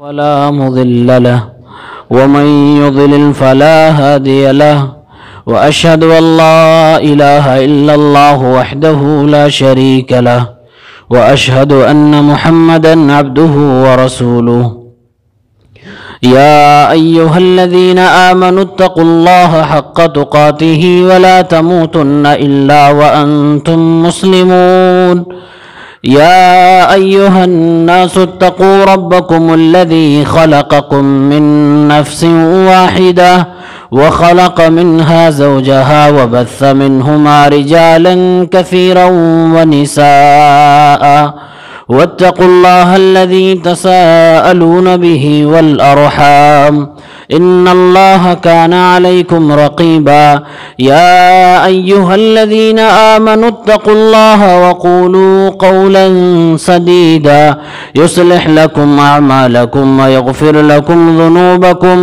ولا مضل له ومن يضلل فلا هادي له وأشهد أن لا إله إلا الله وحده لا شريك له وأشهد أن محمدا عبده ورسوله يا أيها الذين آمنوا اتقوا الله حق تقاته ولا تموتن إلا وأنتم مسلمون يا أيها الناس اتقوا ربكم الذي خلقكم من نفس واحدة وخلق منها زوجها وبث منهما رجالا كثيرا ونساء واتقوا الله الذي تساءلون به والأرحام إن الله كان عليكم رقيبا يا أيها الذين آمنوا اتقوا الله وقولوا قولا سديدا يصلح لكم أعمالكم ويغفر لكم ذنوبكم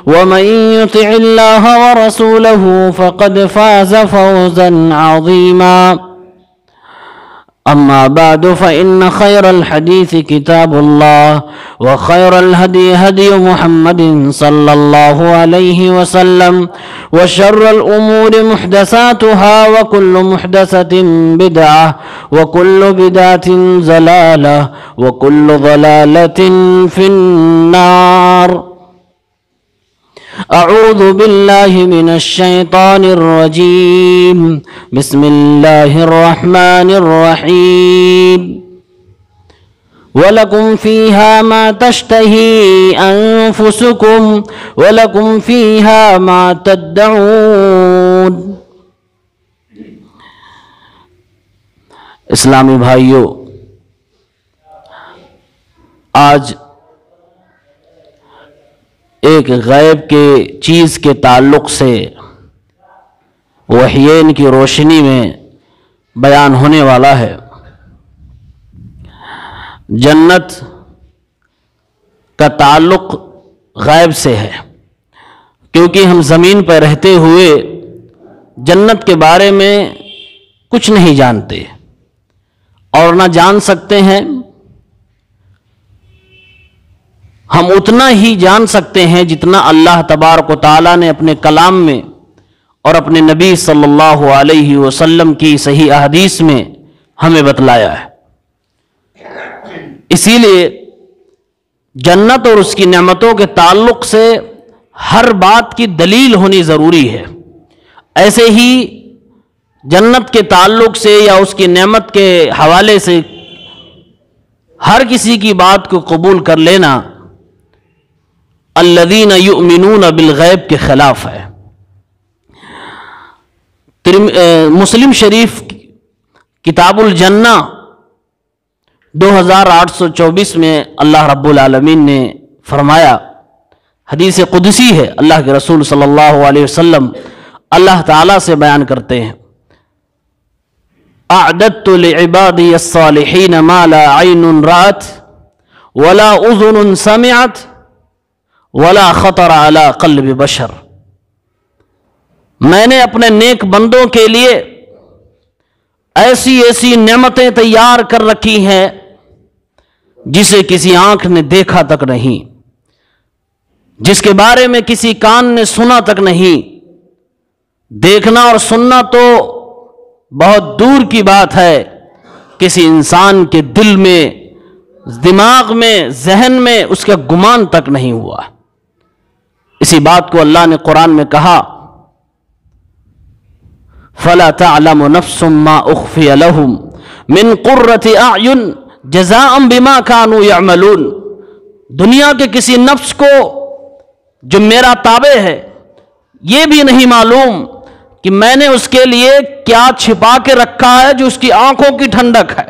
ومن يطع الله ورسوله فقد فاز فوزا عظيما أما بعد فإن خير الحديث كتاب الله وخير الهدي هدي محمد صلى الله عليه وسلم وشر الأمور محدثاتها وكل محدثة بدعة وكل بدعة ضلالة وكل ضلالة في النار أعوذ بالله من الشيطان الرجيم بسم الله الرحمن الرحيم ولكم فيها ما تشتهي أنفسكم ولكم فيها ما تدعون اسلامی بھائیو، آج ایک غیب کے چیز کے تعلق سے وحیین کی روشنی میں بیان ہونے والا ہے۔ جنت کا تعلق غیب سے ہے، کیونکہ ہم زمین پر رہتے ہوئے جنت کے بارے میں کچھ نہیں جانتے اور نہ جان سکتے ہیں۔ ہم اتنا ہی جان سکتے ہیں جتنا اللہ تبارک و تعالیٰ نے اپنے کلام میں اور اپنے نبی صلی اللہ علیہ وسلم کی صحیح احادیث میں ہمیں بتلایا ہے۔ اسی لیے جنت اور اس کی نعمتوں کے تعلق سے ہر بات کی دلیل ہونی ضروری ہے۔ ایسے ہی جنت کے تعلق سے یا اس کی نعمت کے حوالے سے ہر کسی کی بات کو قبول کر لینا الذین یؤمنون بالغیب کے خلاف ہے۔ مسلم شریف کتاب الجنہ 2824 میں اللہ رب العالمین نے فرمایا، حدیث قدسی ہے، اللہ کے رسول صلی اللہ علیہ وسلم اللہ تعالیٰ سے بیان کرتے ہیں، اعددت لعبادی الصالحین ما لا عین رأت ولا اذن سمعت ولا خطر علی قلب بشر۔ میں نے اپنے نیک بندوں کے لیے ایسی ایسی نعمتیں تیار کر رکھی ہیں جسے کسی آنکھ نے دیکھا تک نہیں، جس کے بارے میں کسی کان نے سنا تک نہیں۔ دیکھنا اور سننا تو بہت دور کی بات ہے، کسی انسان کے دل میں، دماغ میں، ذہن میں اس کا گمان تک نہیں ہوا۔ اسی بات کو اللہ نے قرآن میں کہا، فَلَا تَعْلَمُ نَفْسٌ مَّا أُخْفِيَ لَهُم مِّن قُرَّةِ أَعْيُنٍ جَزَاءً بِمَا كَانُوا يَعْمَلُونَ۔ دنیا کے کسی نفس کو جو میرا تابع ہے یہ بھی نہیں معلوم کہ میں نے اس کے لیے کیا چھپا کے رکھا ہے جو اس کی آنکھوں کی ٹھنڈک ہے،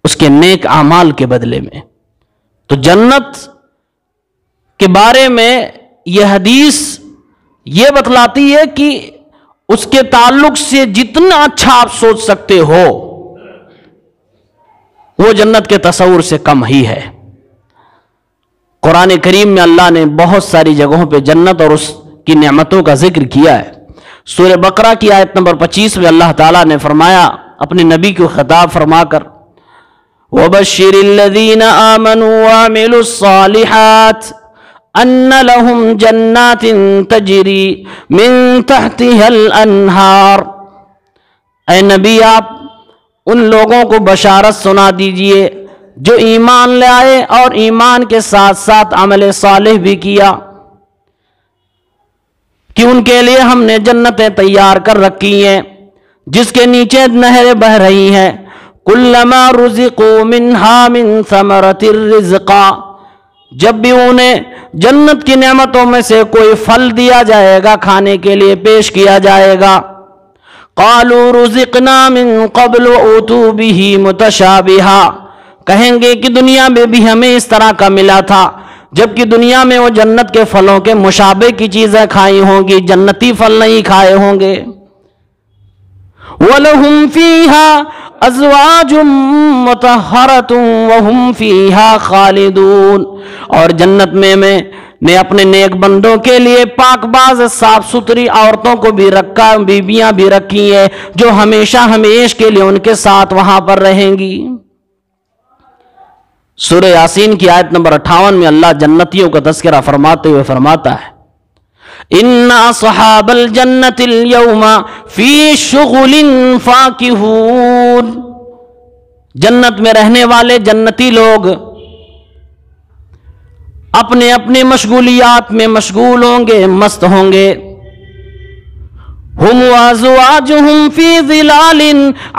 اس کے نیک اعمال کے بدلے میں۔ تو جنت کے بارے میں یہ حدیث یہ بتلاتی ہے کہ اس کے تعلق سے جتنا اچھا آپ سوچ سکتے ہو وہ جنت کے تصور سے کم ہی ہے۔ قرآن کریم میں اللہ نے بہت ساری جگہوں پہ جنت اور اس کی نعمتوں کا ذکر کیا ہے۔ سورہ بقرہ کی آیت نمبر 25 میں اللہ تعالیٰ نے فرمایا اپنے نبی کو خطاب فرما کر، وَبَشِّرِ الَّذِينَ آمَنُوا وَعَمِلُوا الصَّالِحَاتِ أَنَّ لَهُمْ جَنَّاتٍ تَجْرِي مِن تَحْتِهَا الْأَنْهَارُ۔ اے نبی آپ ان لوگوں کو بشارت سنا دیجئے جو ایمان لے آئے اور ایمان کے ساتھ ساتھ عمل صالح بھی کیا کہ ان کے لیے ہم نے جنتیں تیار کر رکھی ہیں جس کے نیچے نہریں بہ رہی ہیں۔ کلما رزقوا منها من ثمرة رزقا، جب بھی انہیں جنت کی نعمتوں میں سے کوئی پھل دیا جائے گا، کھانے کے لیے پیش کیا جائے گا، قالوا رزقنا من قبل واتوا به متشابها، کہیں گے کہ دنیا میں بھی ہمیں اس طرح کا ملا تھا، جبکہ دنیا میں وہ جنت کے پھلوں کے مشابہ کی چیزیں کھائی ہوں گی، جنتی پھل نہیں کھائے ہوں گے۔ وَلَهُمْ فِيهَا أَزْوَاجٌ مُطَهَّرَةٌ وَهُمْ فِيهَا خَالِدُونَ، اور جنت میں نے اپنے نیک بندوں کے لیے پاک باز صاف ستھری عورتوں کو بھی رکھا، بیویاں بھی رکھی ہیں جو ہمیشہ ہمیش کے لیے ان کے ساتھ وہاں پر رہیں گی۔ سورہ یاسین کی آیت نمبر 58 میں اللہ جنتیوں کا تذکرہ فرماتے ہوئے فرماتا ہے ان اصحاب الجنت اليوم فی شغل فاکہون، جنت میں رہنے والے جنتی لوگ اپنے اپنے مشغولیات میں مشغول ہوں گے، مست ہوں گے۔ ہم وازواجہم فی ظلال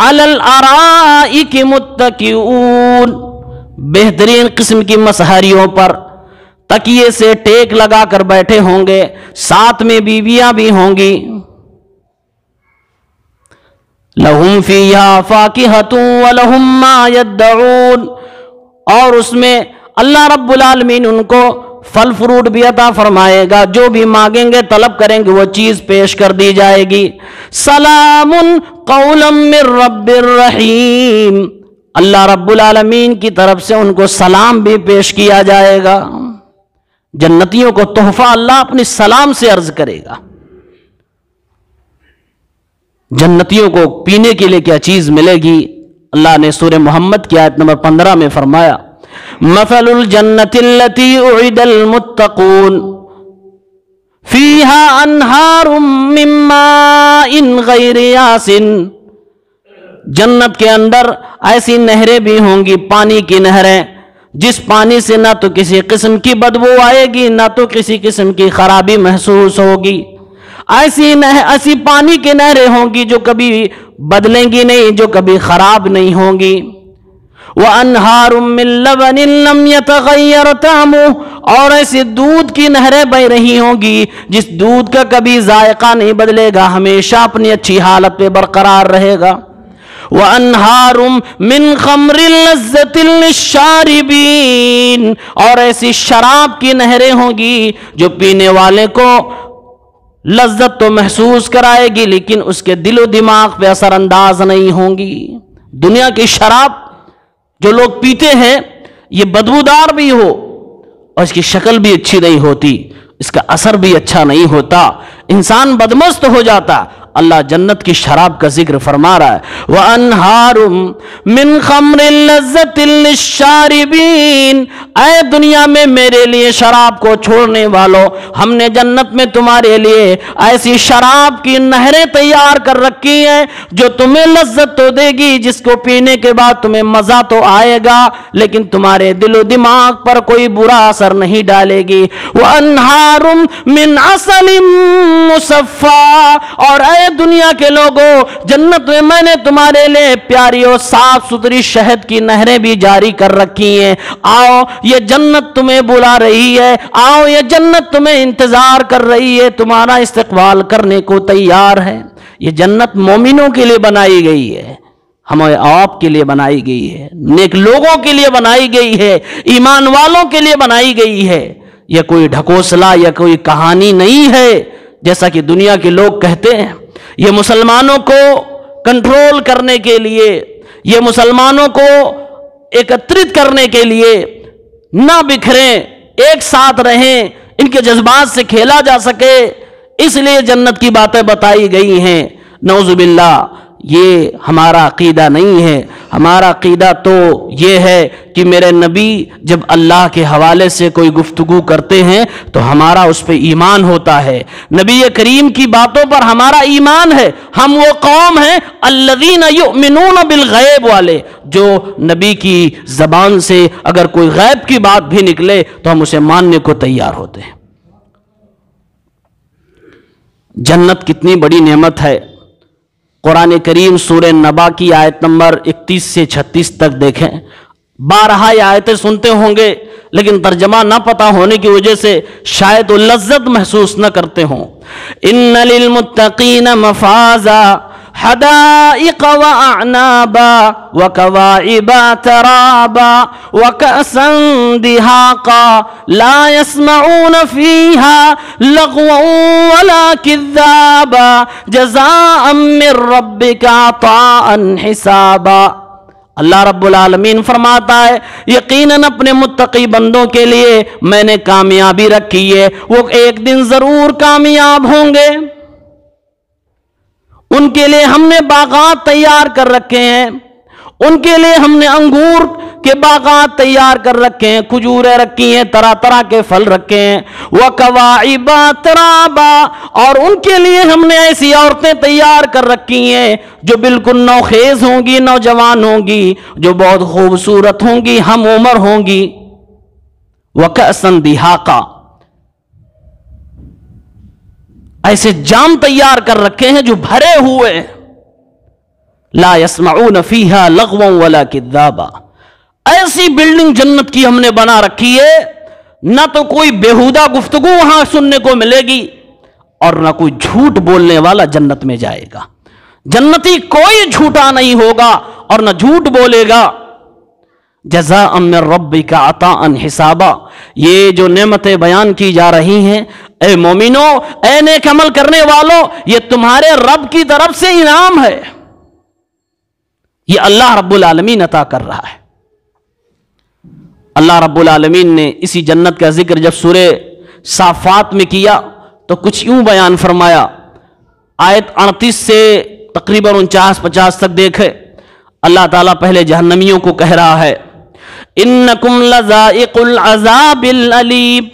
علی الارائک متکئون، بہترین قسم کی مسہریوں پر تکیے سے ٹیک لگا کر بیٹھے ہوں گے، ساتھ میں بیویاں بھی ہوں گی۔ لَهُمْ فِيهَا فَاكِهَةٌ وَلَهُمْ مَا يَدَّعُونَ، اور اس میں اللہ رب العالمین ان کو پھل فروٹ بھی عطا فرمائے گا، جو بھی مانگیں گے طلب کریں گے وہ چیز پیش کر دی جائے گی۔ سلام قولا من رب الرحیم، اللہ رب العالمین کی طرف سے ان کو سلام بھی پیش کیا جائے گا۔ جنتیوں کو تحفہ اللہ اپنی سلام سے عرض کرے گا۔ جنتیوں کو پینے کے لیے کیا چیز ملے گی؟ اللہ نے سورہ محمد کی آیت نمبر 15 میں فرمایا مثل الجنت التي اعد المتقون فيها انہار من ماء غیر یاسن، جنت کے اندر ایسی نہریں بھی ہوں گی، پانی کی نہریں، جس پانی سے نہ تو کسی قسم کی بدبو آئے گی نہ تو کسی قسم کی خرابی محسوس ہوگی، ایسی پانی کی نہریں ہوں گی جو کبھی بدلیں گی نہیں، جو کبھی خراب نہیں ہوں گی۔ وَأَنْهَارٌ مِّن لَبَنٍ لَمْ يَتَغَيَّرْ طَعْمُهُ، اور ایسی دودھ کی نہریں بہ رہی ہوں گی جس دودھ کا کبھی ذائقہ نہیں بدلے گا، ہمیشہ اپنی اچھی حالت پہ برقرار رہے گا۔ وَأَنْهَارٌ مِّن خَمْرٍ لَذَّةٍ لِلشَّارِبِينَ، اور ایسی شراب کی نہریں ہوں گی جو پینے والے کو لذت تو محسوس کرائے گی لیکن اس کے دل و دماغ پہ اثر انداز نہیں ہوں گی۔ دنیا کی شراب جو لوگ پیتے ہیں یہ بدبودار بھی ہو اور اس کی شکل بھی اچھی نہیں ہوتی، اس کا اثر بھی اچھا نہیں ہوتا، انسان بدمست ہو جاتا۔ اللہ جنت کی شراب کا ذکر فرما رہا ہے وَأَنْهَارٌ مِّن خَمْرٍ لَذَّةٍ لِلشَّارِبِينَ، اے دنیا میں میرے لیے شراب کو چھوڑنے والوں، ہم نے جنت میں تمہارے لیے ایسی شراب کی نہریں تیار کر رکھی ہیں جو تمہیں لذت تو دے گی، جس کو پینے کے بعد تمہیں مزہ تو آئے گا لیکن تمہارے دل و دماغ پر کوئی برا اثر نہیں ڈالے گی۔ وَأَنْهَارٌ مِّنْ عَسَلٍ مُّصَفًّى، اور اے دنیا کے لوگوں جنت میں میں نے تمہارے لیے پیاری اور صاف ستھری شہد کی نہریں بھی جاری کر رکھی ہیں، آؤ یہ جنت تمہیں بلا رہی ہے، آؤ یہ جنت تمہیں انتظار کر رہی ہے، تمہارا استقبال کرنے کو تیار ہے۔ یہ جنت مومنوں کے لیے بنائی گئی ہے، ہمیں آپ کے لیے بنائی گئی ہے، نیک لوگوں کے لیے بنائی گئی ہے، ایمان والوں کے لیے بنائی گئی ہے۔ یہ کوئی ڈھکوسلا یا کوئی کہانی نہیں ہے جیسا کہ دنیا کے لوگ کہتے ہیں۔ یہ مسلمانوں کو کنٹرول کرنے کے لیے، یہ مسلمانوں کو ایکترت کرنے کے لیے، نہ بکھریں، ایک ساتھ رہیں، ان کے جذبات سے کھیلا جا سکے، اس لیے جنت کی باتیں بتائی گئی ہیں۔ نعوذ باللہ یہ ہمارا عقیدہ نہیں ہے. ہمارا عقیدہ تو یہ ہے کہ میرے نبی جب اللہ کے حوالے سے کوئی گفتگو کرتے ہیں تو ہمارا اس پہ ایمان ہوتا ہے. نبی کریم کی باتوں پر ہمارا ایمان ہے. ہم وہ قوم ہیں الذین یؤمنون بالغیب والے، جو نبی کی زبان سے اگر کوئی غیب کی بات بھی نکلے تو ہم اسے ماننے کو تیار ہوتے ہیں. جنت کتنی بڑی نعمت ہے. قرآن کریم سورہ نبا کی آیت نمبر 31 سے 36 تک دیکھیں. بارہا یہ آیتیں سنتے ہوں گے لیکن ترجمہ نہ پتہ ہونے کی وجہ سے شاید وہ لذت محسوس نہ کرتے ہوں. ان للمتقین مفازا حدائق واعنابا وکواعب ترابا وکأسا دہاقا لا يسمعون فيها لغوا ولا كذابا جزاء من ربك عطاء حسابا. اللہ رب العالمین فرماتا ہے یقیناً اپنے متقی بندوں کے لیے میں نے کامیابی رکھی ہے. وہ ایک دن ضرور کامیاب ہوں گے. ان کے لیے ہم نے باغات تیار کر رکھے ہیں. ان کے لیے ہم نے انگور کے باغات تیار کر رکھے ہیں، کھجوریں رکھی ہیں، طرح طرح کے پھل رکھے ہیں. وَكَوَاعِبَ تَرَابًا، اور ان کے لیے ہم نے ایسی عورتیں تیار کر رکھی ہیں جو بالکل نوخیز ہوں گی، نوجوان ہوں گی، جو بہت خوبصورت ہوں گی، ہم عمر ہوں گی. وَكَأْسًا دِہَاقًا، ایسے جام تیار کر رکھے ہیں جو بھرے ہوئے. لا يسمعون فيها لغوا ولا كذابا، ایسی بلڈنگ جنت کی ہم نے بنا رکھی ہے، نہ تو کوئی بیہودہ گفتگو وہاں سننے کو ملے گی اور نہ کوئی جھوٹ بولنے والا جنت میں جائے گا. جنتی کوئی جھوٹا نہیں ہوگا اور نہ جھوٹ بولے گا. جزاء من ربک عطاء حسابا، یہ جو نعمتیں بیان کی جا رہی ہیں اے مومنو، اے نیک عمل کرنے والوں، یہ تمہارے رب کی طرف سے انعام ہے. یہ اللہ رب العالمین عطا کر رہا ہے. اللہ رب العالمین نے اسی جنت کا ذکر جب سورہ صافات میں کیا تو کچھ یوں بیان فرمایا. آیت 38 سے تقریباً 49-50 تک دیکھے. اللہ تعالیٰ پہلے جہنمیوں کو کہہ رہا ہے انکم لذائق العذاب العلیم،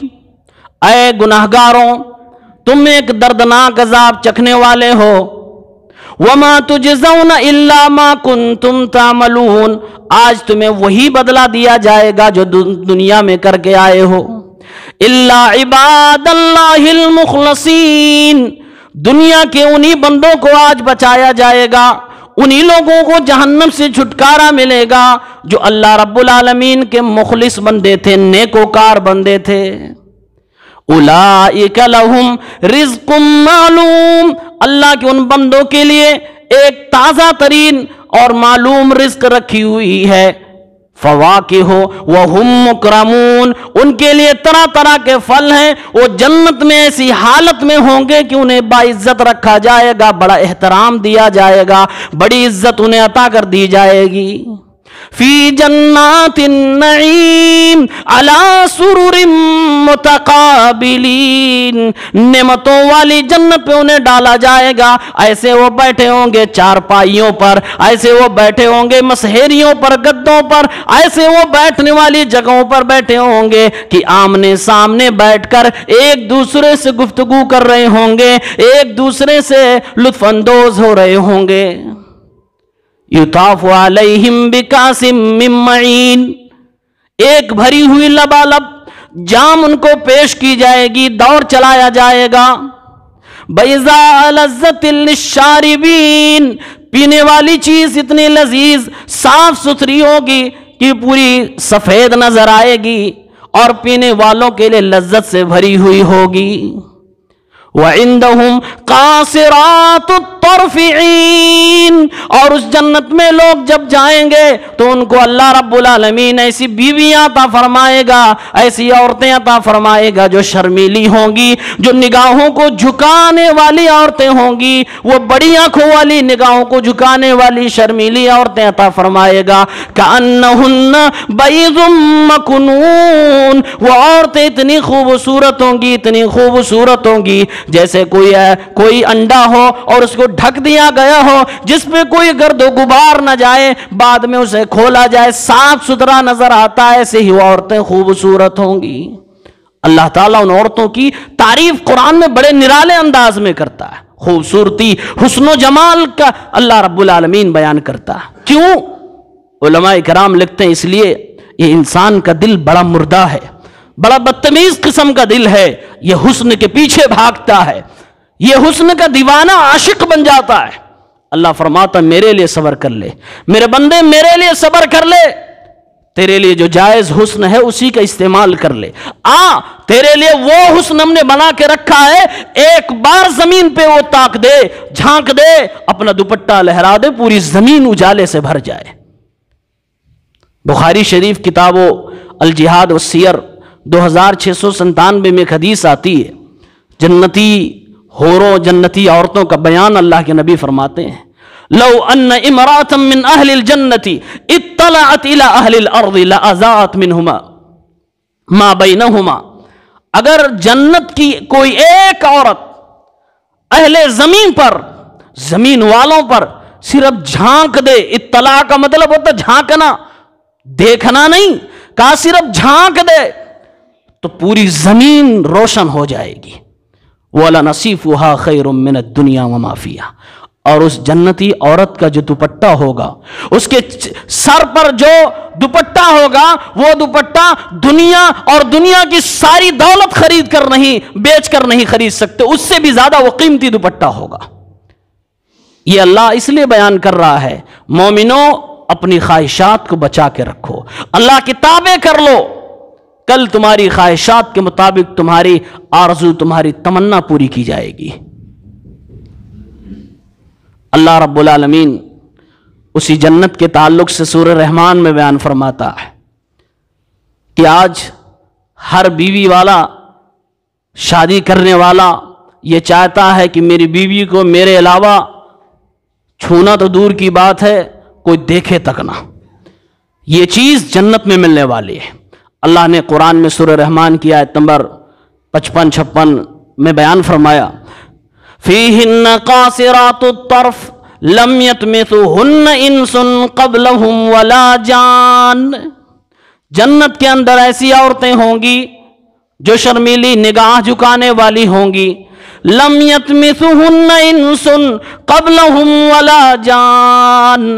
اے گناہگاروں تم ایک دردناک عذاب چکھنے والے ہو. وما تجزون الا ما کنتم تعملون، آج تمہیں وہی بدلہ دیا جائے گا جو دنیا میں کر کے آئے ہو. الا عباد اللہ المخلصین، دنیا کے انہی بندوں کو آج بچایا جائے گا، انہی لوگوں کو جہنم سے چھٹکارا ملے گا جو اللہ رب العالمین کے مخلص بندے تھے، نیکوکار بندے تھے. اولئک لہم رزق معلوم، اللہ کے ان بندوں کے لیے ایک تازہ ترین اور معلوم رزق رکھی ہوئی ہے. فواکہ وہم مکرمون، ان کے لیے طرح طرح کے پھل ہیں. وہ جنت میں ایسی حالت میں ہوں گے کہ انہیں باعزت رکھا جائے گا، بڑا احترام دیا جائے گا، بڑی عزت انہیں عطا کر دی جائے گی. فی جنات النعیم علی سرر متقابلین، نعمتوں والی جنت پہ انہیں ڈالا جائے گا. ایسے وہ بیٹھے ہوں گے چارپائیوں پر، ایسے وہ بیٹھے ہوں گے مسہریوں پر، گدوں پر، ایسے وہ بیٹھنے والی جگہوں پر بیٹھے ہوں گے کہ آمنے سامنے بیٹھ کر ایک دوسرے سے گفتگو کر رہے ہوں گے، ایک دوسرے سے لطف اندوز ہو رہے ہوں گے. یطاف علیہم بکاس من معین، ایک بھری ہوئی لبالب جام ان کو پیش کی جائے گی، دور چلایا جائے گا. بیضاء لذۃ للشاربین، پینے والی چیز اتنی لذیذ صاف ستھری ہوگی کہ پوری سفید نظر آئے گی اور پینے والوں کے لیے لذت سے بھری ہوئی ہوگی. وَعِندَهُمْ قَاصِرَاتُ الطَّرْفِ عِین، اور اس جنت میں لوگ جب جائیں گے تو ان کو اللہ رب العالمین ایسی بیویاں عطا فرمائے گا، ایسی عورتیں عطا فرمائے گا جو شرمیلی ہوں گی، جو نگاہوں کو جھکانے والی عورتیں ہوں گی، وہ بڑی آنکھوں والی نگاہوں کو جھکانے والی شرمیلی عورتیں عطا فرمائے گا. کأنہن بیض مکنون، وہ عورتیں اتنی خوبصورت ہوں گی، اتنی خوبصورت ہوں گی جیسے کوئی انڈا ہو اور اس کو ڈھک دیا گیا ہو، جس پہ کوئی گرد و غبار نہ جائے، بعد میں اسے کھولا جائے صاف ستھرا نظر آتا ہے، ایسے ہی وہ عورتیں خوبصورت ہوں گی۔ اللہ تعالیٰ ان عورتوں کی تعریف قرآن میں بڑے نرالے انداز میں کرتا ہے، خوبصورتی، حسن و جمال کا اللہ رب العالمین بیان کرتا ہے۔ کیوں؟ علماء کرام لکھتے ہیں اس لیے یہ انسان کا دل بڑا مردہ ہے، بڑا بدتمیز قسم کا دل ہے، یہ حسن کے پیچھے بھاگتا ہے، یہ حسن کا دیوانہ عاشق بن جاتا ہے۔ اللہ فرماتا میرے لیے صبر کر لے، میرے بندے میرے لیے صبر کر لے، تیرے لیے جو جائز حسن ہے اسی کا استعمال کر لے، تیرے لیے وہ حسن ہم نے بنا کے رکھا ہے، ایک بار زمین پہ وہ تاک دے، جھانک دے، اپنا دوپٹہ لہرا دے، پوری زمین اجالے سے بھر جائے۔ بخاری شریف کتاب الجہاد والسیر 2697 میں ایک حدیث آتی ہے، جنتی حوروں، جنتی عورتوں کا بیان اللہ کے نبی فرماتے ہیں، لو ان امرأة من اہل الجنت اطلعت الى اہل الارض لأضاءت منہما ما بینہما، اگر جنت کی کوئی ایک عورت اہل زمین پر، زمین والوں پر صرف جھانک دے، اطلاع کا مطلب ہوتا ہے جھانکنا، دیکھنا نہیں، کہا صرف جھانک دے تو پوری زمین روشن ہو جائے گی۔ وَلَنَصِيفُهَا خَيْرٌ مِّنَ الدُّنْيَا وَمَا فِيهَا، اور اس جنتی عورت کا جو دوپٹہ ہوگا، اس کے سر پر جو دوپٹہ ہوگا، وہ دوپٹہ دنیا اور دنیا کی ساری دولت خرید کر نہیں، بیچ کر نہیں خرید سکتے، اس سے بھی زیادہ وہ قیمتی دوپٹہ ہوگا۔ یہ اللہ اس لیے بیان کر رہا ہے، مومنوں اپنی خواہشات کو بچا کے رکھو، اللہ کی تابع کر لو، کل تمہاری خواہشات کے مطابق تمہاری آرزو، تمہاری تمنا پوری کی جائے گی۔ اللہ رب العالمین اسی جنت کے تعلق سے سورہ رحمان میں بیان فرماتا ہے کہ آج ہر بیوی والا، شادی کرنے والا یہ چاہتا ہے کہ میری بیوی کو میرے علاوہ چھونا تو دور کی بات ہے، کوئی دیکھے تک نہ۔ یہ چیز جنت میں ملنے والی ہے۔ اللہ نے قرآن میں سورہ رحمان کی آیت نمبر 55-56 میں بیان فرمایا، فیہن قاصرات الطرف لم یطمثہن انس قبلہم ولا جان، جنت کے اندر ایسی عورتیں ہوں گی جو شرمیلی نگاہ جھکانے والی ہوں گی، لم یطمثہن انس قبلہم ولا جان،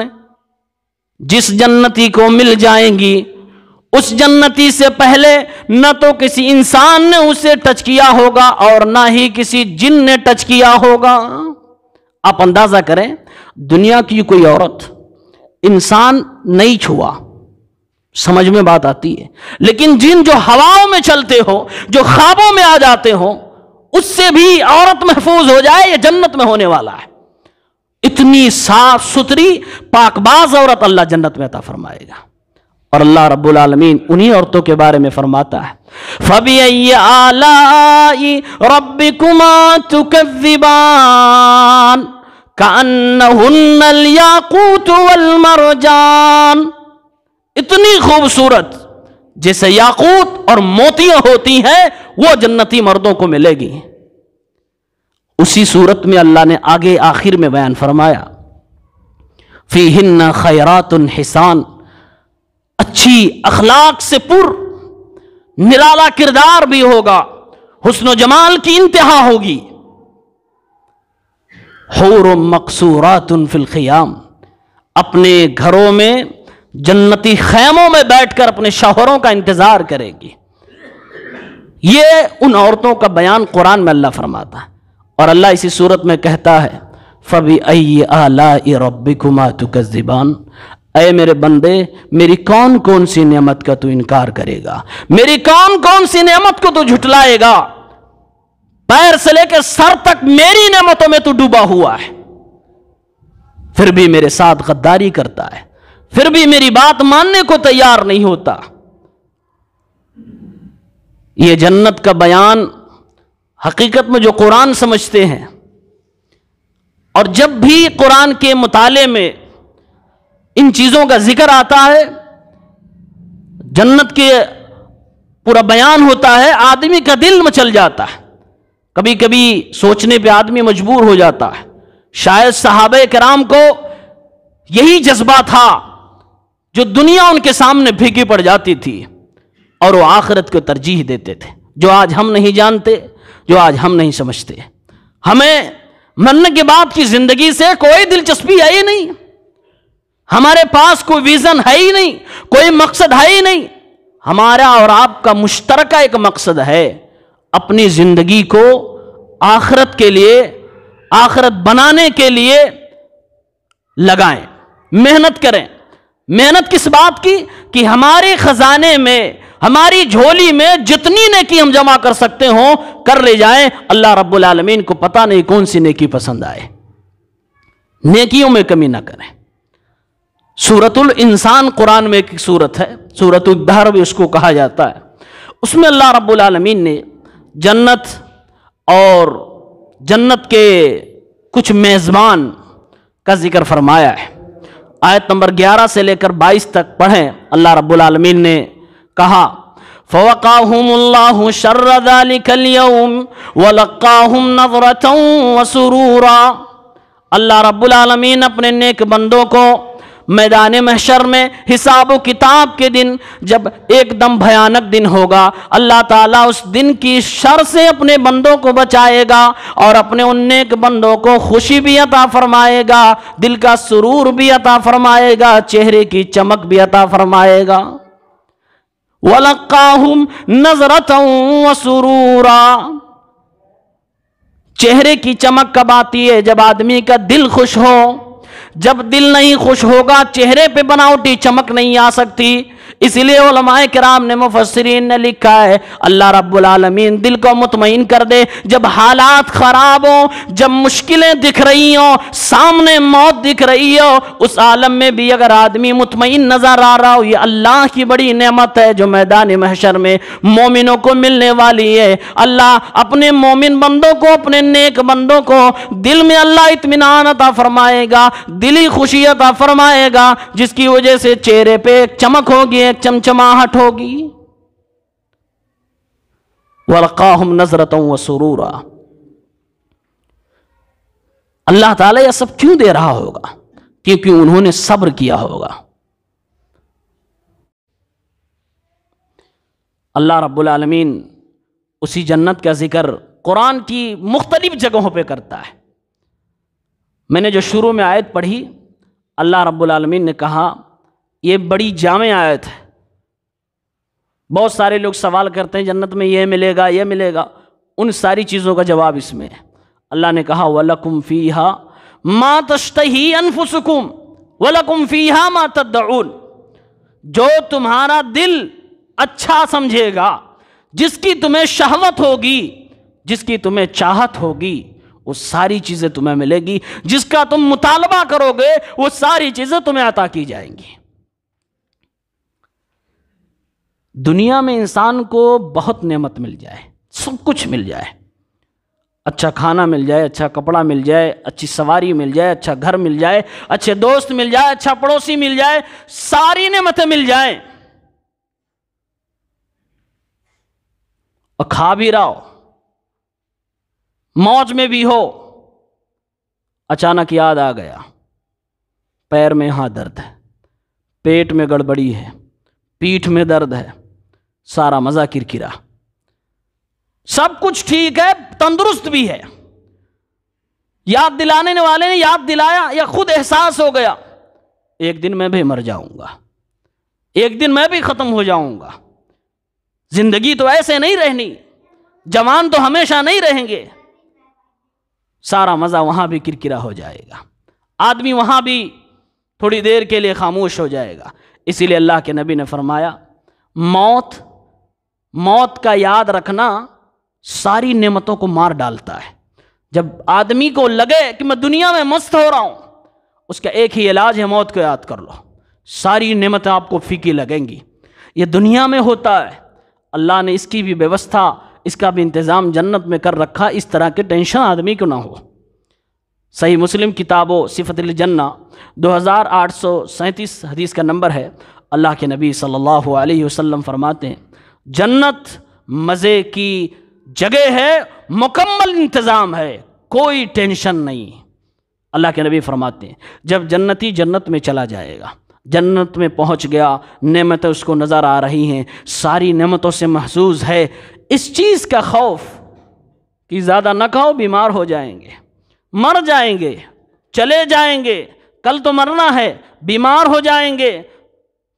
جس جنتی کو مل جائیں گی اس جنتی سے پہلے نہ تو کسی انسان نے اسے ٹچ کیا ہوگا اور نہ ہی کسی جن نے ٹچ کیا ہوگا۔ آپ اندازہ کریں، دنیا کی کوئی عورت انسان نہیں چھوا، سمجھ میں بات آتی ہے، لیکن جن جو ہواؤں میں چلتے ہو، جو خوابوں میں آ جاتے ہو، اس سے بھی عورت محفوظ ہو جائے، یہ جنت میں ہونے والا ہے۔ اتنی صاف ستھری پاک باز عورت اللہ جنت میں عطا فرمائے گا۔ اور اللہ رب العالمین انہی عورتوں کے بارے میں فرماتا ہے، فَبِأَيِّ آلَاءِ رَبِّكُمَا تُكَذِّبَانِ كَأَنَّهُنَّ الْيَاقُوتُ وَالْمَرْجَانُ، اتنی خوبصورت جیسے یاقوت اور موتیاں ہوتی ہیں وہ جنتی مردوں کو ملے گی۔ اسی صورت میں اللہ نے آگے آخر میں بیان فرمایا، فِيهِنَّ خَيْرَاتٌ حِسَانٌ، اچھی اخلاق سے پر نرالا کردار بھی ہوگا، حسن و جمال کی انتہا ہوگی۔ حور مقصورات فی الخیام، اپنے گھروں میں جنتی خیموں میں بیٹھ کر اپنے شوہروں کا انتظار کرے گی۔ یہ ان عورتوں کا بیان قرآن میں اللہ فرماتا ہے، اور اللہ اسی صورت میں کہتا ہے، فَبِأَيِّ آلَاءِ رَبِّكُمَا تُكَذِّبَانِ، اے میرے بندے میری کون کون سی نعمت کا تو انکار کرے گا، میری کون کون سی نعمت کو تو جھٹلائے گا، پیر سے لے کے سر تک میری نعمتوں میں تو ڈوبا ہوا ہے، پھر بھی میرے ساتھ غداری کرتا ہے، پھر بھی میری بات ماننے کو تیار نہیں ہوتا۔ یہ جنت کا بیان حقیقت میں جو قرآن سمجھتے ہیں، اور جب بھی قرآن کے مطالعے میں ان چیزوں کا ذکر آتا ہے، جنت کے پورا بیان ہوتا ہے، آدمی کا دل مچل جاتا ہے، کبھی کبھی سوچنے پہ آدمی مجبور ہو جاتا ہے شاید صحابہ کرام کو یہی جذبہ تھا جو دنیا ان کے سامنے پھیکی پڑ جاتی تھی اور وہ آخرت کو ترجیح دیتے تھے، جو آج ہم نہیں جانتے، جو آج ہم نہیں سمجھتے۔ ہمیں مرنے کے بعد کی زندگی سے کوئی دلچسپی ہے ہی نہیں، ہمارے پاس کوئی ویژن ہے ہی نہیں، کوئی مقصد ہے ہی نہیں۔ ہمارا اور آپ کا مشترکہ ایک مقصد ہے، اپنی زندگی کو آخرت کے لیے، آخرت بنانے کے لیے لگائیں، محنت کریں۔ محنت کس بات کی؟ کہ ہمارے خزانے میں، ہماری جھولی میں جتنی نیکی ہم جمع کر سکتے ہوں کر لے جائیں۔ اللہ رب العالمین کو پتہ نہیں کون سی نیکی پسند آئے، نیکیوں میں کمی نہ کریں۔ سورۃ الانسان قرآن میں ایک سورت ہے، سورۃ الدہر بھی اس کو کہا جاتا ہے۔ اس میں اللہ رب العالمین نے جنت اور جنت کے کچھ میزبان کا ذکر فرمایا ہے۔ آیت نمبر 11 سے لے کر 22 تک پڑھیں۔ اللہ رب العالمین نے کہا فَوَقَاهُمُ اللَّهُ شَرَّ ذَلِكَ الْيَوْمِ وَلَقَّاهُمْ نَظْرَةً وَسُرُورًا۔ اللہ رب العالمین اپنے نیک بندوں کو میدان محشر میں حساب و کتاب کے دن، جب ایک دم بھیانک دن ہوگا، اللہ تعالیٰ اس دن کی شر سے اپنے بندوں کو بچائے گا اور اپنے ان نیک بندوں کو خوشی بھی عطا فرمائے گا، دل کا سرور بھی عطا فرمائے گا، چہرے کی چمک بھی عطا فرمائے گا۔ وَلَقَّاهُمْ نَظْرَةً وَسُرُورًا۔ چہرے کی چمک کب آتی ہے؟ جب آدمی کا دل خوش ہو۔ جب دل نہیں خوش ہوگا چہرے پہ بناوٹی چمک نہیں آ سکتی۔ اسی لیے علماء کرام نے، مفسرین نے لکھا ہے، اللہ رب العالمین دل کو مطمئن کر دے۔ جب حالات خراب ہوں، جب مشکلیں دکھ رہی ہوں، سامنے موت دکھ رہی ہو، اس عالم میں بھی اگر آدمی مطمئن نظر آ رہا ہو، یہ اللہ کی بڑی نعمت ہے جو میدان محشر میں مومنوں کو ملنے والی ہے۔ اللہ اپنے مومن بندوں کو، اپنے نیک بندوں کو دل میں اللہ اطمینان عطا فرمائے گا، دلی خوشی عطا فرمائے گا، جس کی وجہ سے چہرے پہ ایک چمک ہوگی، ایک چمچماہٹ ہوگی۔ وَلَقَّاهُمْ نَظْرَةً وَسُرُورًا۔ اللہ تعالیٰ یہ سب کیوں دے رہا ہوگا؟ کیونکہ انہوں نے صبر کیا ہوگا۔ اللہ رب العالمین اسی جنت کا ذکر قرآن کی مختلف جگہوں پہ کرتا ہے۔ میں نے جو شروع میں آیت پڑھی، اللہ رب العالمین نے کہا یہ بڑی جامع آیت ہے۔ بہت سارے لوگ سوال کرتے ہیں جنت میں یہ ملے گا، یہ ملے گا، ان ساری چیزوں کا جواب اس میں ہے۔ اللہ نے کہا وَلَكُمْ فِيهَا مَا تَشْتَهِي أَنفُسُكُمْ وَلَكُمْ فِيهَا مَا تَدَّعُونَ۔ جو تمہارا دل اچھا سمجھے گا، جس کی تمہیں شہوت ہوگی، جس کی تمہیں چاہت ہوگی، وہ ساری چیزیں تمہیں ملے گی۔ جس کا تم مطالبہ کرو گے وہ ساری چیزیں تمہیں عطا کی جائیں گی۔ دنیا میں انسان کو بہت نعمت مل جائے، سب کچھ مل جائے، اچھا کھانا مل جائے، اچھا کپڑا مل جائے، اچھی سواری مل جائے، اچھا گھر مل جائے، اچھے دوست مل جائے، اچھا پڑوسی مل جائے، ساری نعمتیں مل جائیں، اور کھا بھی رہا ہو، موج میں بھی ہو، اچانک یاد آ گیا پیر میں یہاں درد ہے، پیٹ میں گڑبڑی ہے، پیٹھ میں درد ہے، سارا مزہ کرکرا، سب کچھ ٹھیک ہے، تندرست بھی ہے، یاد دلانے والے نے یاد دلایا یا خود احساس ہو گیا ایک دن میں بھی مر جاؤں گا، ایک دن میں بھی ختم ہو جاؤں گا، زندگی تو ایسے نہیں رہنی، جوان تو ہمیشہ نہیں رہیں گے، سارا مزہ وہاں بھی کرکرا ہو جائے گا، آدمی وہاں بھی تھوڑی دیر کے لیے خاموش ہو جائے گا۔ اسی لیے اللہ کے نبی نے فرمایا موت کا یاد رکھنا ساری نعمتوں کو مار ڈالتا ہے۔ جب آدمی کو لگے کہ میں دنیا میں مست ہو رہا ہوں، اس کا ایک ہی علاج ہے موت کو یاد کر لو، ساری نعمتیں آپ کو پھیکی لگیں گی۔ یہ دنیا میں ہوتا ہے، اللہ نے اس کی بھی ویوستھا، اس کا بھی انتظام جنت میں کر رکھا، اس طرح کے ٹینشن آدمی کو نہ ہو۔ صحیح مسلم کتابوں صفت الجنہ 2837 حدیث کا نمبر ہے، اللہ کے نبی صلی اللہ علیہ وسلم فرماتے ہیں جنت مزے کی جگہ ہے، مکمل انتظام ہے، کوئی ٹینشن نہیں، اللہ کے نبی فرماتے ہیں جب جنتی جنت میں چلا جائے گا، جنت میں پہنچ گیا، نعمتیں اس کو نظر آ رہی ہیں، ساری نعمتوں سے محظوظ ہے، اس چیز کا خوف کہ زیادہ نہ کھاؤ بیمار ہو جائیں گے، مر جائیں گے، چلے جائیں گے، کل تو مرنا ہے، بیمار ہو جائیں گے،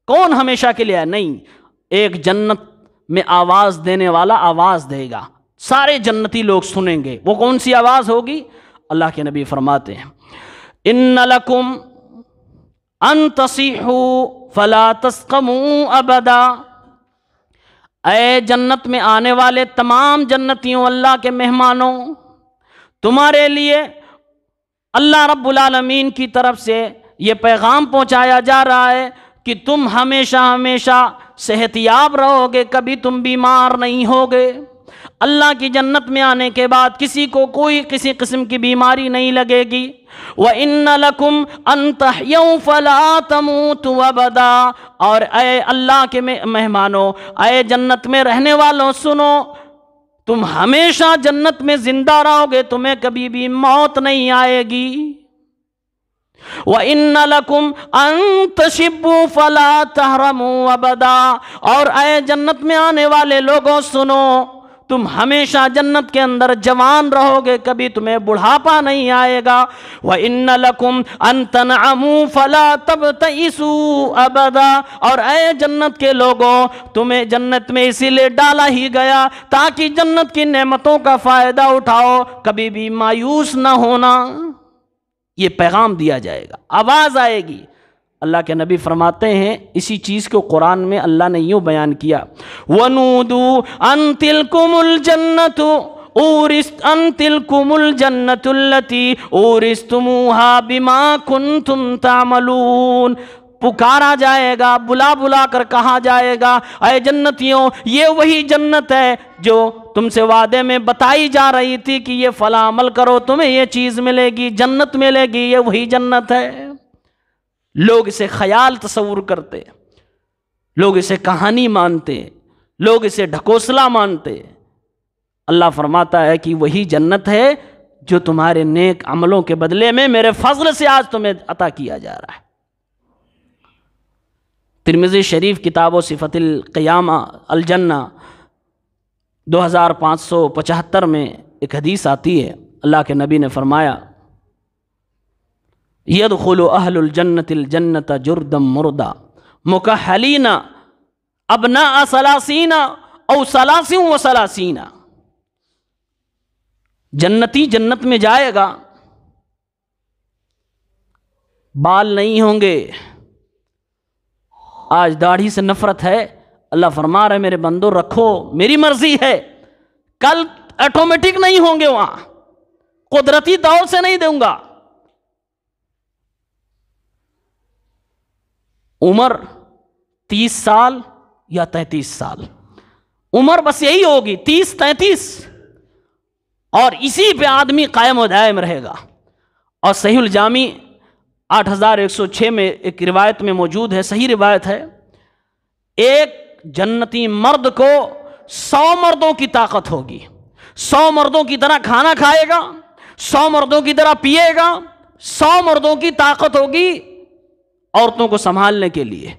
کون ہمیشہ کے لیے ہے؟ نہیں، ایک جنت میں آواز دینے والا آواز دے گا، سارے جنتی لوگ سنیں گے۔ وہ کون سی آواز ہوگی؟ اللہ کے نبی فرماتے ہیں ان لکم ان تصیحوا فلا تسقموا ابدا، اے جنت میں آنے والے تمام جنتیوں، اللہ کے مہمانوں، تمہارے لیے اللہ رب العالمین کی طرف سے یہ پیغام پہنچایا جا رہا ہے کہ تم ہمیشہ ہمیشہ صحت یاب رہو گے، کبھی تم بیمار نہیں ہوگے۔ اللہ کی جنت میں آنے کے بعد کسی کو کوئی کسی قسم کی بیماری نہیں لگے گی۔ وَإِنَّ لَكُمْ أَن تَحْيَوْا فَلَا تَمُوتُوا أَبَدًا، اور اے اللہ کے مہمانوں، اے جنت میں رہنے والوں، سنو، تم ہمیشہ جنت میں زندہ رہو گے، تمہیں کبھی بھی موت نہیں آئے گی۔ وَإِنَّ لَكُمْ أَن تَشِبُّوا فَلَا تَحْرَمُوا أَبَدًا، اور اے جنت میں آنے والے لوگوں سنو، تم ہمیشہ جنت کے اندر جوان رہو گے، کبھی تمہیں بڑھاپا نہیں آئے گا۔ وَإِنَّ لَكُمْ أَن تَنْعَمُوا فَلَا تَبْتَئِسُوا أَبَدًا، اور اے جنت کے لوگوں، تمہیں جنت میں اسی لیے ڈالا ہی گیا تاکہ جنت کی نعمتوں کا فائدہ اٹھاؤ، کبھی بھی مایوس نہ ہونا۔ یہ پیغام دیا جائے گا، آواز آئے گی۔ اللہ کے نبی فرماتے ہیں اسی چیز کو قرآن میں اللہ نے یوں بیان کیا وَنُودُوا أَن تِلْكُمُ الْجَنَّةُ الَّتِي أُورِثْتُمُوهَا بِمَا كُنْتُمْ تَعْمَلُونَ، پکارا جائے گا، بلا بلا کر کہا جائے گا، اے جنتیوں، یہ وہی جنت ہے جو تم سے وعدے میں بتائی جا رہی تھی کہ یہ فلاں عمل کرو تمہیں یہ چیز ملے گی، جنت ملے گی، یہ وہی جنت ہے۔ لوگ اسے خیال تصور کرتے، لوگ اسے کہانی مانتے، لوگ اسے ڈھکوسلا مانتے۔ اللہ فرماتا ہے کہ وہی جنت ہے جو تمہارے نیک عملوں کے بدلے میں میرے فضل سے آج تمہیں عطا کیا جا رہا ہے۔ ترمذی شریف کتاب و صفت القیامہ الجنہ 2575 میں ایک حدیث آتی ہے، اللہ کے نبی نے فرمایا يدخل اہل الجنت الجنت جردا مردا مکحلین ابناء 30 او 33، جنتی جنت میں جائے گا، بال نہیں ہوں گے۔ آج داڑھی سے نفرت ہے، اللہ فرما رہے میرے بندو رکھو، میری مرضی ہے، کل آٹومیٹک نہیں ہوں گے، وہاں قدرتی طور سے نہیں دوں گا۔ عمر 30 سال یا 33 سال، عمر بس یہی ہوگی 30-33، اور اسی پہ آدمی قائم و دائم رہے گا۔ اور صحیح الجامع 8106 میں ایک روایت میں موجود ہے، صحیح روایت ہے، ایک جنتی مرد کو 100 مردوں کی طاقت ہوگی، 100 مردوں کی طرح کھانا کھائے گا، 100 مردوں کی طرح پیے گا، 100 مردوں کی طاقت ہوگی عورتوں کو سنبھالنے کے لیے۔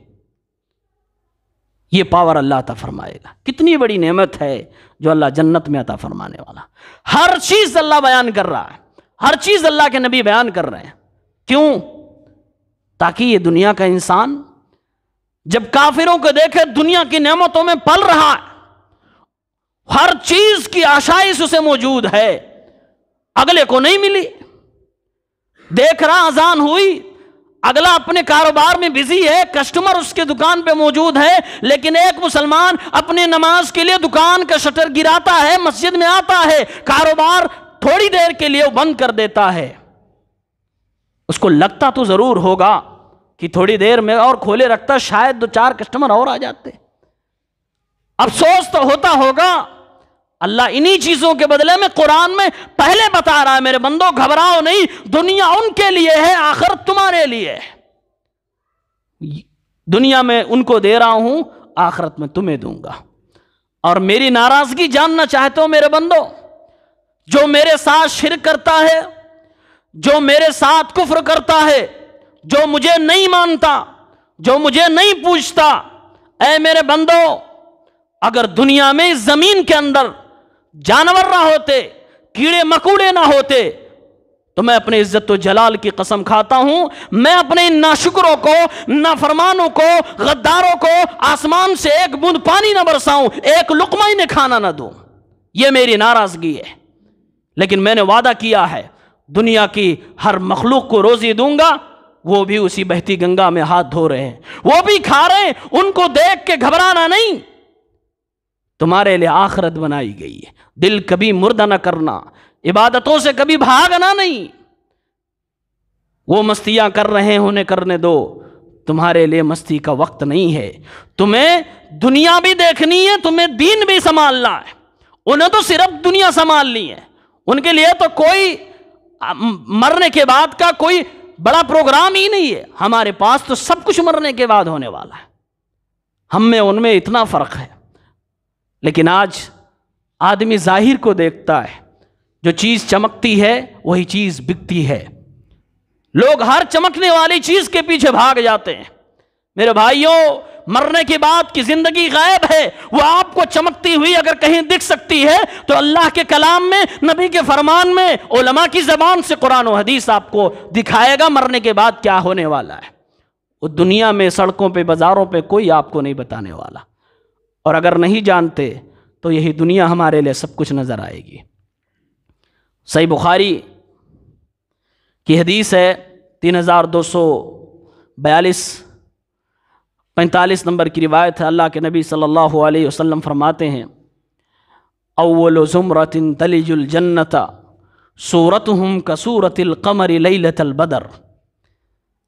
یہ پاور اللہ عطا فرمائے گا۔ کتنی بڑی نعمت ہے جو اللہ جنت میں عطا فرمانے والا۔ ہر چیز اللہ بیان کر رہا ہے، ہر چیز اللہ کے نبی بیان کر رہے ہیں۔ کیوں؟ تاکہ یہ دنیا کا انسان جب کافروں کو دیکھے دنیا کی نعمتوں میں پل رہا ہے، ہر چیز کی آشائش اسے موجود ہے، اگلے کو نہیں ملی، دیکھ رہا اذان ہوئی، اگلا اپنے کاروبار میں بزی ہے، کسٹمر اس کے دکان پہ موجود ہے، لیکن ایک مسلمان اپنے نماز کے لیے دکان کا شٹر گراتا ہے، مسجد میں آتا ہے، کاروبار تھوڑی دیر کے لیے بند کر دیتا ہے۔ اس کو لگتا تو ضرور ہوگا کہ تھوڑی دیر میں اور کھولے رکھتا شاید 2-4 کسٹمر اور آ جاتے، افسوس تو ہوتا ہوگا۔ اللہ انہی چیزوں کے بدلے میں قرآن میں پہلے بتا رہا ہے میرے بندو گھبراؤ نہیں، دنیا ان کے لیے ہے، آخرت تمہارے لیے ہے۔ دنیا میں ان کو دے رہا ہوں، آخرت میں تمہیں دوں گا۔ اور میری ناراضگی جاننا چاہتے ہو میرے بندو، جو میرے ساتھ شرک کرتا ہے، جو میرے ساتھ کفر کرتا ہے، جو مجھے نہیں مانتا، جو مجھے نہیں پوچھتا، اے میرے بندو، اگر دنیا میں زمین کے اندر جانور نہ ہوتے، کیڑے مکوڑے نہ ہوتے، تو میں اپنے عزت و جلال کی قسم کھاتا ہوں، میں اپنے ان ناشکروں کو، نافرمانوں کو، غداروں کو آسمان سے ایک بوند پانی نہ برساؤں، ایک لقمہ انہیں کھانا نہ دوں۔ یہ میری ناراضگی ہے، لیکن میں نے وعدہ کیا ہے دنیا کی ہر مخلوق کو روزی دوں گا۔ وہ بھی اسی بہتی گنگا میں ہاتھ دھو رہے ہیں، وہ بھی کھا رہے ہیں، ان کو دیکھ کے گھبرانا نہیں۔ تمہارے لیے آخرت بنائی گئی ہے، دل کبھی مردہ نہ کرنا، عبادتوں سے کبھی بھاگنا نہیں۔ وہ مستیاں کر رہے ہیں انہیں کرنے دو، تمہارے لیے مستی کا وقت نہیں ہے۔ تمہیں دنیا بھی دیکھنی ہے، تمہیں دین بھی سنبھالنا ہے۔ انہیں تو صرف دنیا سنبھالنی ہے، ان کے لیے تو کوئی مرنے کے بعد کا کوئی بڑا پروگرام ہی نہیں ہے۔ ہمارے پاس تو سب کچھ مرنے کے بعد ہونے والا ہے، ہم میں ان میں اتنا فرق ہے۔ لیکن آج آدمی ظاہر کو دیکھتا ہے، جو چیز چمکتی ہے وہی چیز بکتی ہے، لوگ ہر چمکنے والی چیز کے پیچھے بھاگ جاتے ہیں۔ میرے بھائیوں، مرنے کے بعد کی زندگی غائب ہے، وہ آپ کو چمکتی ہوئی اگر کہیں دکھ سکتی ہے تو اللہ کے کلام میں، نبی کے فرمان میں، علماء کی زبان سے قرآن و حدیث آپ کو دکھائے گا مرنے کے بعد کیا ہونے والا ہے۔ وہ دنیا میں سڑکوں پہ، بازاروں پہ کوئی آپ کو نہیں بتانے والا، اور اگر نہیں جانتے تو یہی دنیا ہمارے لیے سب کچھ نظر آئے گی۔ صحیح بخاری کی حدیث ہے 3242 نمبر کی روایت ہے، اللہ کے نبی صلی اللہ علیہ وسلم فرماتے ہیں، اول زمرۃ تلج الجنۃ صورتہم کصورۃ القمر لیلۃ البدر۔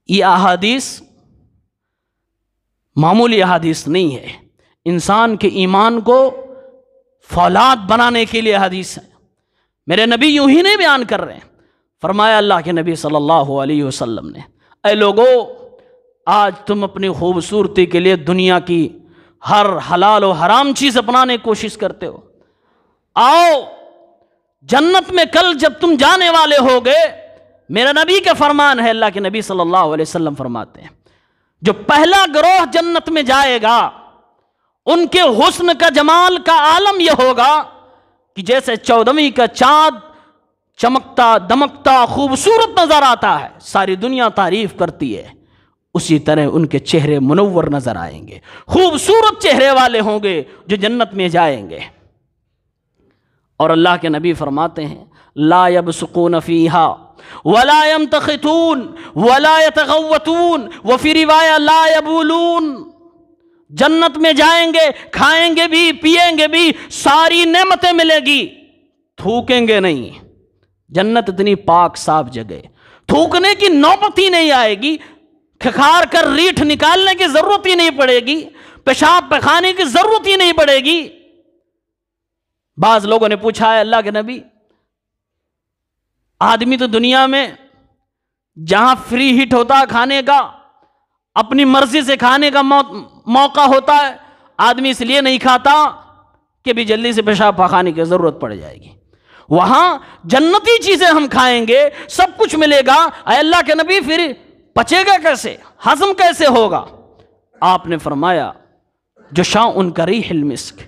یہ احادیث معمولی احادیث نہیں ہے، انسان کے ایمان کو فولاد بنانے کے لیے حدیث ہے۔ میرے نبی یوں ہی نہیں بیان کر رہے ہیں، فرمایا اللہ کے نبی صلی اللہ علیہ وسلم نے، اے لوگو، آج تم اپنی خوبصورتی کے لیے دنیا کی ہر حلال و حرام چیز اپنانے کی کوشش کرتے ہو۔ آؤ جنت میں کل جب تم جانے والے ہوگے، میرے نبی کا فرمان ہے، اللہ کے نبی صلی اللہ علیہ وسلم فرماتے ہیں، جو پہلا گروہ جنت میں جائے گا ان کے حسن کا، جمال کا عالم یہ ہوگا کہ جیسے 14ویں کا چاند چمکتا دمکتا خوبصورت نظر آتا ہے، ساری دنیا تعریف کرتی ہے، اسی طرح ان کے چہرے منور نظر آئیں گے، خوبصورت چہرے والے ہوں گے جو جنت میں جائیں گے۔ اور اللہ کے نبی فرماتے ہیں، لا یبصقون فیہا ولا یمتخطون ولا یتغوطون، وفی روایہ لا یبولون۔ جنت میں جائیں گے، کھائیں گے بھی، پیئیں گے بھی، ساری نعمتیں ملے گی، تھوکیں گے نہیں۔ جنت اتنی پاک صاف جگہ، تھوکنے کی نوبت ہی نہیں آئے گی، کھکھار کر ریٹھ نکالنے کی ضرورت ہی نہیں پڑے گی، پیشاب پخانے کی ضرورت ہی نہیں پڑے گی۔ بعض لوگوں نے پوچھا ہے اللہ کے نبی، آدمی تو دنیا میں جہاں فری ہٹ ہوتا ہے کھانے کا، اپنی مرضی سے کھانے کا موقع ہوتا ہے، آدمی اس لیے نہیں کھاتا کہ بھی جلدی سے پیشاب پخانے کی ضرورت پڑ جائے گی۔ وہاں جنتی چیزیں ہم کھائیں گے، سب کچھ ملے گا، اے اللہ کے نبی پھر پچے گا کیسے، ہضم کیسے ہوگا؟ آپ نے فرمایا، جو شاء کا ریح المسک،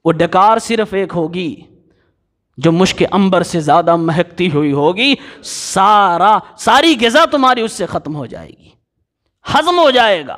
وہ ڈکار صرف ایک ہوگی جو مشک عنبر سے زیادہ مہکتی ہوئی ہوگی، ساری غذا تمہاری اس سے ختم ہو جائے گی، ہضم ہو جائے گا۔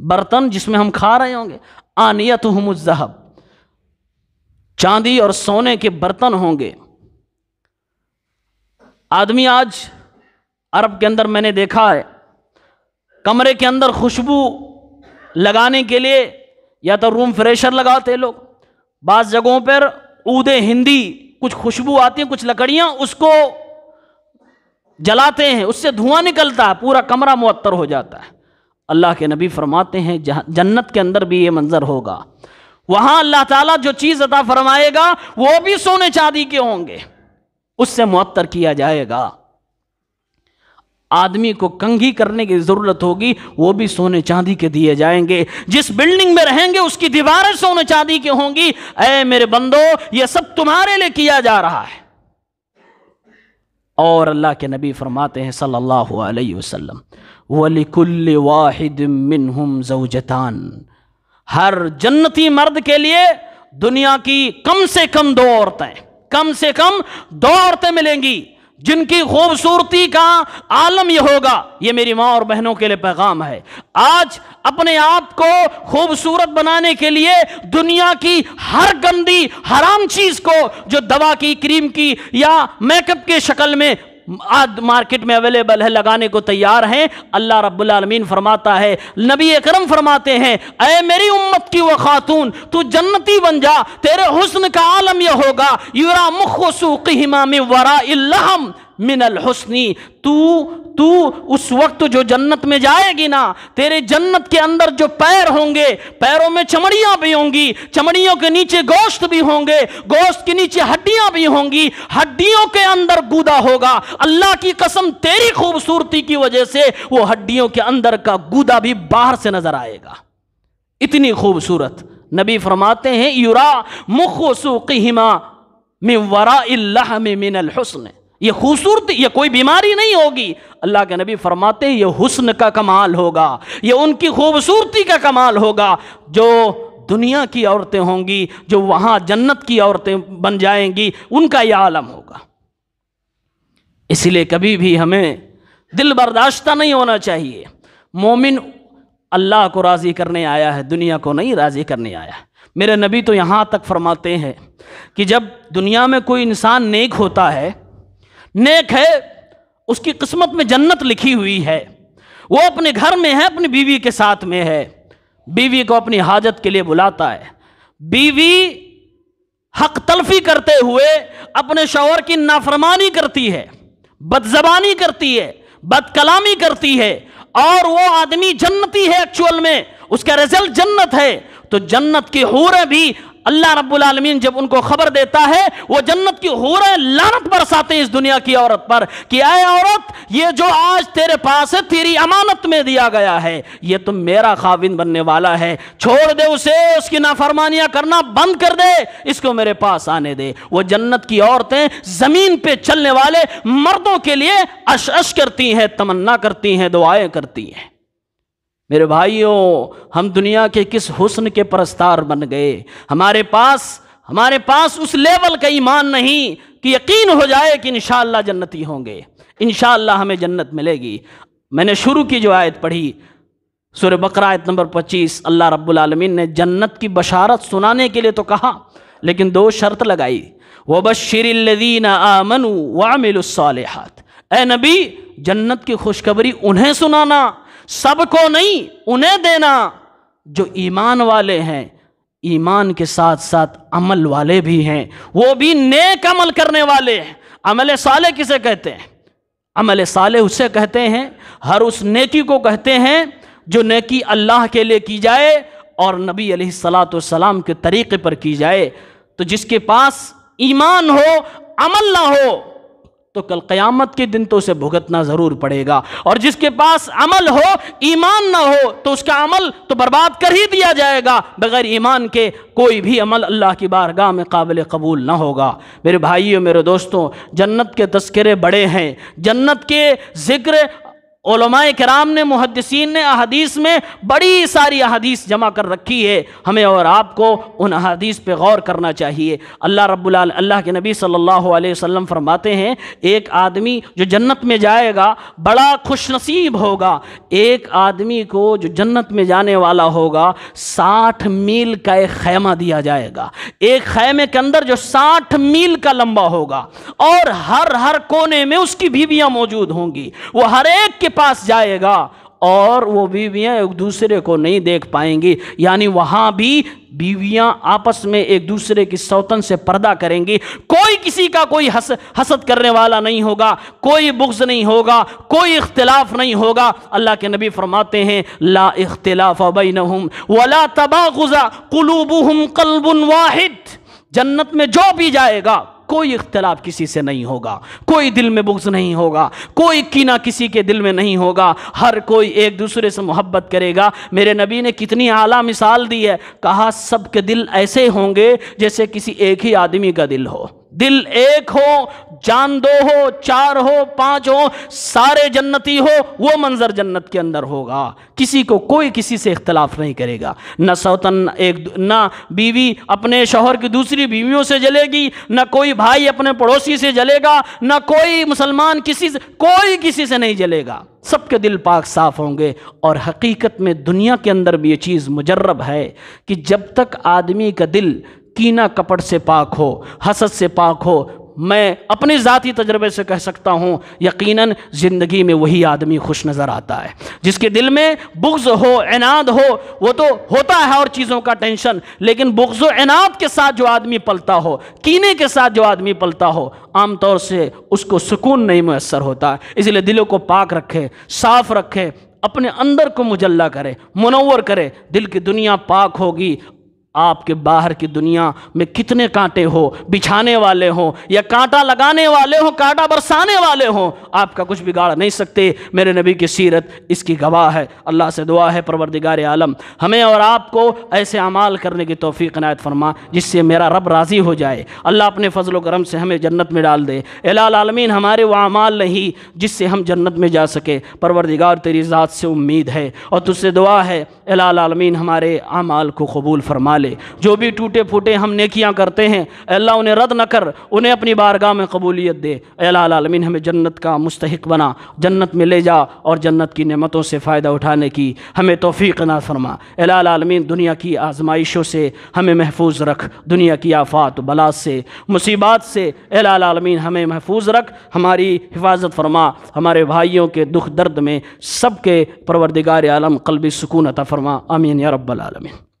برتن جس میں ہم کھا رہے ہوں گے، آنیتہم الذہب، چاندی اور سونے کے برتن ہوں گے۔ آدمی آج عرب کے اندر میں نے دیکھا ہے، کمرے کے اندر خوشبو لگانے کے لیے یا تو روم فریشر لگاتے لوگ، بعض جگہوں پر عود ہندی کچھ خوشبو آتی ہے، کچھ لکڑیاں اس کو جلاتے ہیں، اس سے دھواں نکلتا ہے، پورا کمرہ معطر ہو جاتا ہے۔ اللہ کے نبی فرماتے ہیں جنت کے اندر بھی یہ منظر ہوگا، وہاں اللہ تعالیٰ جو چیز عطا فرمائے گا وہ بھی سونے چاندی کے ہوں گے، اس سے معطر کیا جائے گا۔ آدمی کو کنگھی کرنے کی ضرورت ہوگی وہ بھی سونے چاندی کے دیے جائیں گے. جس بلڈنگ میں رہیں گے اس کی دیواریں سونے چاندی کی ہوں گی. اے میرے بندو یہ سب تمہارے لیے کیا جا رہا ہے. اور اللہ کے نبی فرماتے ہیں صلی اللہ علیہ وسلم وَلِكُلِّ وَاحِدٍ مِّنْهُمْ زَوْجَتَانِ، ہر جنتی مرد کے لیے دنیا کی کم سے کم دو عورتیں ملیں گی جن کی خوبصورتی کا عالم یہ ہوگا. یہ میری ماں اور بہنوں کے لیے پیغام ہے. آج اپنے آپ کو خوبصورت بنانے کے لیے دنیا کی ہر گندی حرام چیز کو جو دوا کی، کریم کی یا میک اپ کے شکل میں آج مارکیٹ میں اویلیبل ہے لگانے کو تیار ہیں. اللہ رب العالمین فرماتا ہے، نبی اکرم فرماتے ہیں، اے میری امت کی وہ خاتون تو جنتی بن جا، تیرے حسن کا عالم یہ ہوگا یرا مخ سوقہما من وراء اللحم من الحسن. تو اس وقت جو جنت میں جائے گی نا، تیرے جنت کے اندر جو پیر ہوں گے، پیروں میں چمڑیاں بھی ہوں گی، چمڑیوں کے نیچے گوشت بھی ہوں گے، گوشت کے نیچے ہڈیاں بھی ہوں گی، ہڈیوں کے اندر گودا ہوگا. اللہ کی قسم تیری خوبصورتی کی وجہ سے وہ ہڈیوں کے اندر کا گودا بھی باہر سے نظر آئے گا. اتنی خوبصورت. نبی فرماتے ہیں یرا مخ سوقہما من وراء اللحم من الحسن. یہ خوبصورتی، یہ کوئی بیماری نہیں ہوگی. اللہ کے نبی فرماتے ہیں یہ حسن کا کمال ہوگا، یہ ان کی خوبصورتی کا کمال ہوگا. جو دنیا کی عورتیں ہوں گی، جو وہاں جنت کی عورتیں بن جائیں گی، ان کا یہ عالم ہوگا. اس لیے کبھی بھی ہمیں دل برداشتہ نہیں ہونا چاہیے. مومن اللہ کو راضی کرنے آیا ہے، دنیا کو نہیں راضی کرنے آیا. میرے نبی تو یہاں تک فرماتے ہیں کہ جب دنیا میں کوئی انسان نیک ہوتا ہے، نیک ہے، اس کی قسمت میں جنت لکھی ہوئی ہے، وہ اپنے گھر میں ہے، اپنی بیوی کے ساتھ میں ہے، بیوی کو اپنی حاجت کے لیے بلاتا ہے، بیوی حق تلفی کرتے ہوئے اپنے شوہر کی نافرمانی کرتی ہے، بد زبانی کرتی ہے، بد کلامی کرتی ہے، اور وہ آدمی جنتی ہے، ایکچول میں اس کا رزلٹ جنت ہے. تو جنت کی حوریں بھی اللہ رب العالمین جب ان کو خبر دیتا ہے، وہ جنت کی حوریں لعنت برساتے ہیں اس دنیا کی عورت پر کہ اے عورت، یہ جو آج تیرے پاس ہے تیری امانت میں دیا گیا ہے، یہ تم میرا خاوند بننے والا ہے، چھوڑ دے اسے، اس کی نافرمانیاں کرنا بند کر دے، اس کو میرے پاس آنے دے. وہ جنت کی عورتیں زمین پہ چلنے والے مردوں کے لیے عش عش کرتی ہیں، تمنا کرتی ہیں، دعائیں کرتی ہیں. میرے بھائیوں، ہم دنیا کے کس حسن کے پرستار بن گئے. ہمارے پاس اس لیول کا ایمان نہیں کہ یقین ہو جائے کہ انشاءاللہ جنتی ہوں گے، انشاءاللہ ہمیں جنت ملے گی. میں نے شروع کی جو آیت پڑھی سورہ بقرہ آیت نمبر 25، اللہ رب العالمین نے جنت کی بشارت سنانے کے لیے تو کہا، لیکن دو شرط لگائی. وَبَشِّرِ الَّذِينَ آمَنُوا وَعَمِلُوا الصَّالِحَاتِ. اے نبی، جنت کی خوشخبری انہیں سنانا، سب کو نہیں، انہیں دینا جو ایمان والے ہیں، ایمان کے ساتھ ساتھ عمل والے بھی ہیں، وہ بھی نیک عمل کرنے والے ہیں. عمل صالح کسے کہتے ہیں؟ عمل صالح اسے کہتے ہیں، ہر اس نیکی کو کہتے ہیں جو نیکی اللہ کے لیے کی جائے اور نبی علیہ السلام کے طریقے پر کی جائے. تو جس کے پاس ایمان ہو، عمل نہ ہو، تو کل قیامت کے دن تو اسے بھگتنا ضرور پڑے گا. اور جس کے پاس عمل ہو، ایمان نہ ہو، تو اس کا عمل تو برباد کر ہی دیا جائے گا. بغیر ایمان کے کوئی بھی عمل اللہ کی بارگاہ میں قابل قبول نہ ہوگا. میرے بھائیوں، میرے دوستوں، جنت کے تذکرے بڑے ہیں. جنت کے ذکر علماء کرام نے، محدثین نے احادیث میں بڑی ساری احادیث جمع کر رکھی ہے. ہمیں اور آپ کو ان احادیث پہ غور کرنا چاہیے. اللہ کے نبی صلی اللہ علیہ وسلم فرماتے ہیں، ایک آدمی جو جنت میں جائے گا بڑا خوش نصیب ہوگا. ایک آدمی کو جو جنت میں جانے والا ہوگا 60 میل کا ایک خیمہ دیا جائے گا. ایک خیمے کے اندر جو 60 میل کا لمبا ہوگا، اور ہر کونے میں اس کی بیویاں موجود ہوں گی. وہ ہر ایک کے پاس جائے گا اور وہ بیویاں ایک دوسرے کو نہیں دیکھ پائیں گی. یعنی وہاں بھی بیویاں آپس میں ایک دوسرے کی سوتن سے پردہ کریں گی. کوئی کسی کا کوئی حسد کرنے والا نہیں ہوگا، کوئی بغض نہیں ہوگا، کوئی اختلاف نہیں ہوگا. اللہ کے نبی فرماتے ہیں، لا اختلاف بینہم ولا تباغض قلوبہم قلب واحد. جنت میں جو بھی جائے گا کوئی اختلاف کسی سے نہیں ہوگا، کوئی دل میں بغض نہیں ہوگا، کوئی کینہ کسی کے دل میں نہیں ہوگا، ہر کوئی ایک دوسرے سے محبت کرے گا۔ میرے نبی نے کتنی اعلیٰ مثال دی ہے، کہا سب کے دل ایسے ہوں گے جیسے کسی ایک ہی آدمی کا دل ہو، دل ایک ہو، جان دو ہو، چار ہو، پانچ ہو، سارے جنتی ہو، وہ منظر جنت کے اندر ہوگا۔ کسی کو کوئی کسی سے اختلاف نہیں کرے گا، نہ سوتن نہ بیوی اپنے شوہر کی دوسری بیویوں سے جلے گی، نہ کوئی بھائی اپنے پڑوسی سے جلے گا، نہ کوئی مسلمان کوئی کسی سے نہیں جلے گا، سب کے دل پاک صاف ہوں گے۔ اور حقیقت میں دنیا کے اندر بھی یہ چیز مجرب ہے کہ جب تک آدمی کا دل کینہ کپٹ سے پاک ہو، حسد سے پاک ہو، میں اپنی ذاتی تجربے سے کہہ سکتا ہوں یقیناً زندگی میں وہی آدمی خوش نظر آتا ہے۔ جس کے دل میں بغض ہو، عناد ہو، وہ تو ہوتا ہے اور چیزوں کا ٹینشن، لیکن بغض و عناد کے ساتھ جو آدمی پلتا ہو، کینے کے ساتھ جو آدمی پلتا ہو، عام طور سے اس کو سکون نہیں میسر ہوتا۔ اس لیے دلوں کو پاک رکھے، صاف رکھے، اپنے اندر کو مجلہ کرے، منور کرے۔ دل کی دنیا پاک ہوگی، آپ کے باہر کی دنیا میں کتنے کانٹے ہو بچھانے والے ہوں یا کانٹا لگانے والے ہوں، کانٹا برسانے والے ہوں، آپ کا کچھ بگاڑ نہیں سکتے۔ میرے نبی کی سیرت اس کی گواہ ہے۔ اللہ سے دعا ہے پروردگار عالم ہمیں اور آپ کو ایسے اعمال کرنے کی توفیق عنایت فرما جس سے میرا رب راضی ہو جائے۔ اللہ اپنے فضل و کرم سے ہمیں جنت میں ڈال دے۔ الہ العالمین ہمارے وہ اعمال نہیں جس سے ہم جنت میں جا سکے، پروردگار تیری ذات سے امید ہے اور تجھ سے دعا ہے الہ العالمین ہمارے اعمال کو قبول فرما لے۔ جو بھی ٹوٹے پھوٹے ہم نیکیاں کرتے ہیں اللہ انہیں رد نہ کر، انہیں اپنی بارگاہ میں قبولیت دے۔ الہ العالمین ہمیں جنت کا مستحق بنا، جنت میں لے جا اور جنت کی نعمتوں سے فائدہ اٹھانے کی ہمیں توفیق عطا فرما۔ الہ العالمین دنیا کی آزمائشوں سے ہمیں محفوظ رکھ، دنیا کی آفات و بلا سے، مصیبات سے الہ العالمین ہمیں محفوظ رکھ، ہماری حفاظت فرما، ہمارے بھائیوں کے دکھ درد میں سب کے پروردگار عالم قلبی سکون عطا فرما۔ آمین یا رب العالمین۔